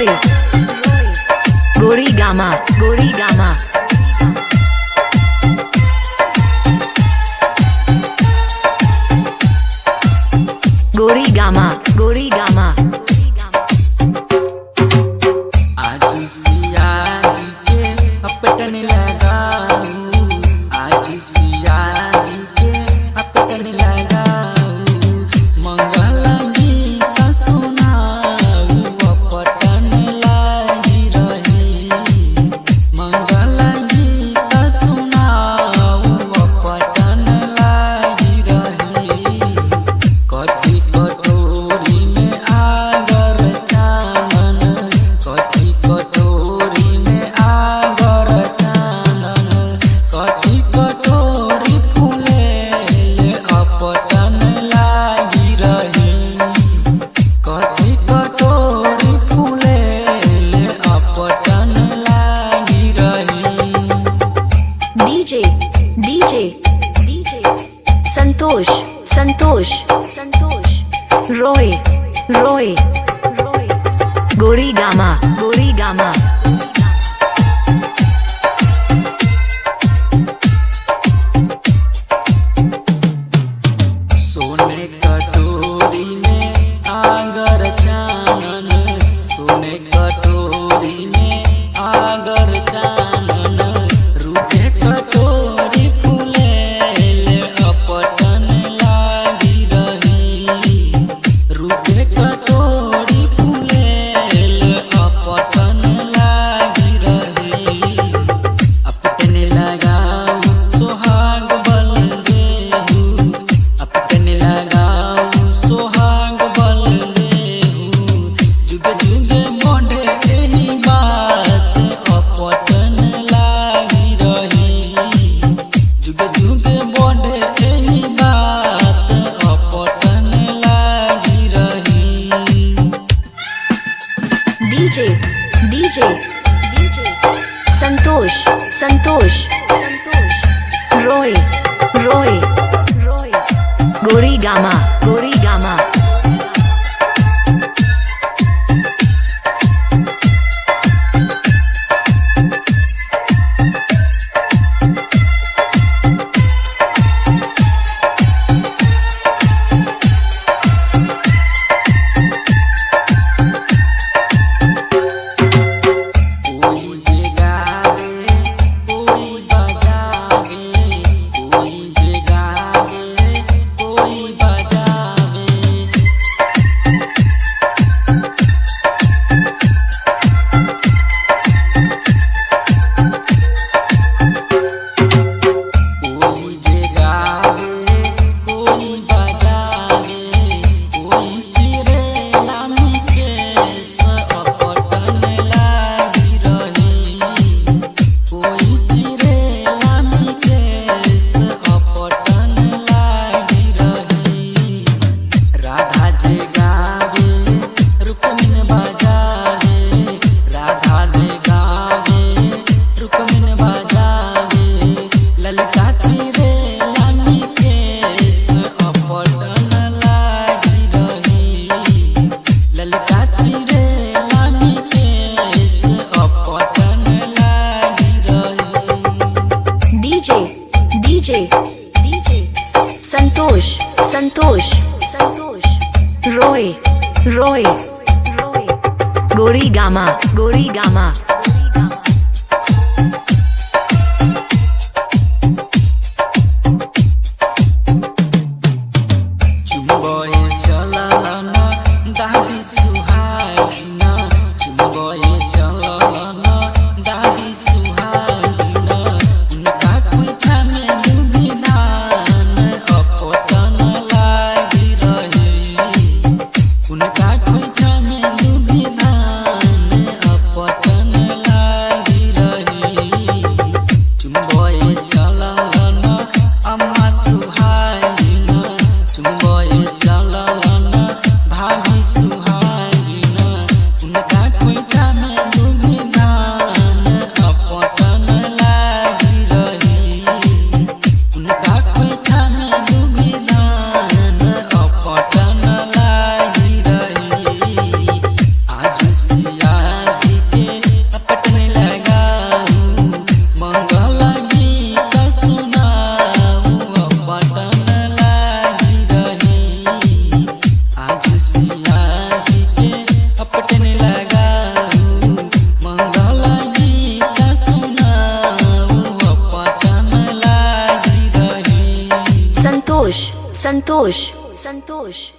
Roy, Gori Gama, Gori Gama. Gori Gama, Gori Gama. आज सिया जी के अपटन लगाऊं, आज सिया जी के अपटन लगाऊं, मंगल गीत सुनाऊं अपटन लागी रही, मंगल गीत सुनाऊं अपटन लागी रही, कथी कटोरी में आगर चानन, कथी कटोरी में आगर चानन, कथी कटोरी फूले अपटन लागी रही, कथी कटोरी फूले अपटन लागी रही। DJ, DJ, DJ. Santosh, Santosh, Santosh. Roy, Roy, Roy. Gori Gama, Gori Gama. सोने कटोरी में आगर चानन, सोने कटोरी में आगर चानन, रूपे कटोरी फूले अपटन लागी रही, रूपे कटोरी फूले अपटन लागी रही, अपटन लगाऊं सोहाग बल देहूं, अपटन लगाऊं सोहाग बल देहूं, जुग जुग मोढ़े एही बात अपटन लागी रही, जुग जुग मोढ़े एही बात अपटन लागी रही। DJ, DJ, DJ. Santosh, Santosh, Santosh. Roy, Roy, Roy. Gori Gama, Gori Gama. कोई जे गावे, कोई बजावे, कोई जे गावे, कोई बजावे, कोई जे गावे, कोई बजावे, कोई चिरे लामी केस अपटन लागी रही, कोई चिरे लामी केस अपटन लागी रही, राधा जे गावे, रुक्मिन बजावे, राधा जे गावे, रुक्मिन बजावे, ललिता चिरे लामी केस अपटन लागी रही, ललिता चिरे लामी केस अपटन लागी रही। DJ, DJ, DJ. Santosh, Santosh, Santosh. Roy, Roy, Roy. Gori Gama, Gori Gama. चुम्बोए चललन दादी सुहागिन, चुम्बोए चललन दादी सुहागिन, उनका खोइछा में दुभिधान अपटन लागी रही, उनका खोइछा में दुभिधान अपटन लागी रही, चुम्बोए चललन अम्मा सुहागिन, चुम्बोए चललन भाभी सुहागिन, उनका खोइछा में संतोष संतोष